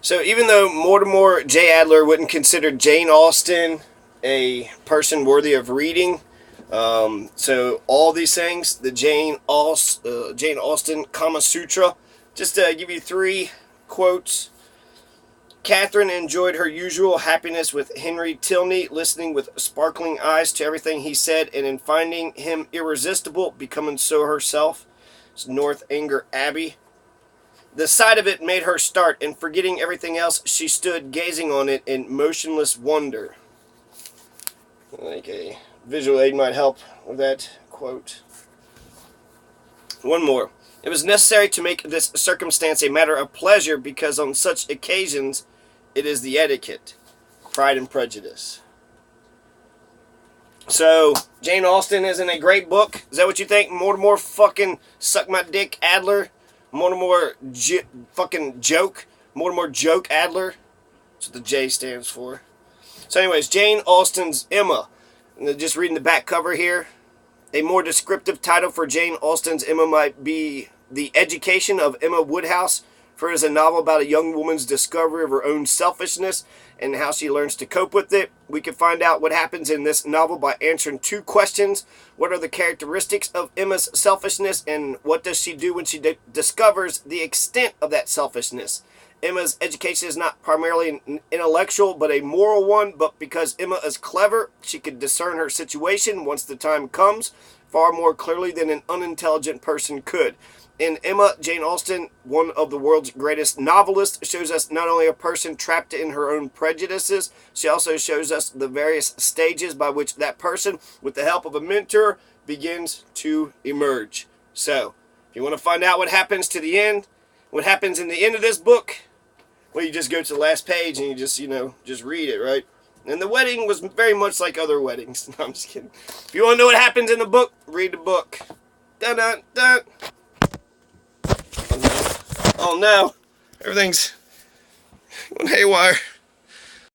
So even though Mortimer J. Adler wouldn't consider Jane Austen a person worthy of reading, so all these things, the Jane Austen Kama Sutra, just to give you 3 quotes. Catherine enjoyed her usual happiness with Henry Tilney, listening with sparkling eyes to everything he said, and in finding him irresistible, becoming so herself. It's Northanger Abbey. The sight of it made her start, and forgetting everything else, she stood gazing on it in motionless wonder. Like a visual aid might help with that quote. One more. It was necessary to make this circumstance a matter of pleasure, because on such occasions it is the etiquette. Pride and Prejudice. So, Jane Austen isn't a great book? Is that what you think? Mortimer fucking suck my dick Adler? Mortimer fucking joke? Mortimer joke Adler? That's what the J stands for. So anyways, Jane Austen's Emma. Just reading the back cover here. A more descriptive title for Jane Austen's Emma might be The Education of Emma Woodhouse, for it is a novel about a young woman's discovery of her own selfishness and how she learns to cope with it. We can find out what happens in this novel by answering 2 questions. What are the characteristics of Emma's selfishness, and what does she do when she discovers the extent of that selfishness? Emma's education is not primarily an intellectual but a moral one, but because Emma is clever, she can discern her situation once the time comes far more clearly than an unintelligent person could. In Emma, Jane Austen, one of the world's greatest novelists, shows us not only a person trapped in her own prejudices, she also shows us the various stages by which that person, with the help of a mentor, begins to emerge. So, if you want to find out what happens to the end, what happens in the end of this book, well, you just go to the last page and you just, just read it, right? And the wedding was very much like other weddings. No, I'm just kidding. If you want to know what happens in the book, read the book. Dun dun dun. Oh no, everything's going haywire.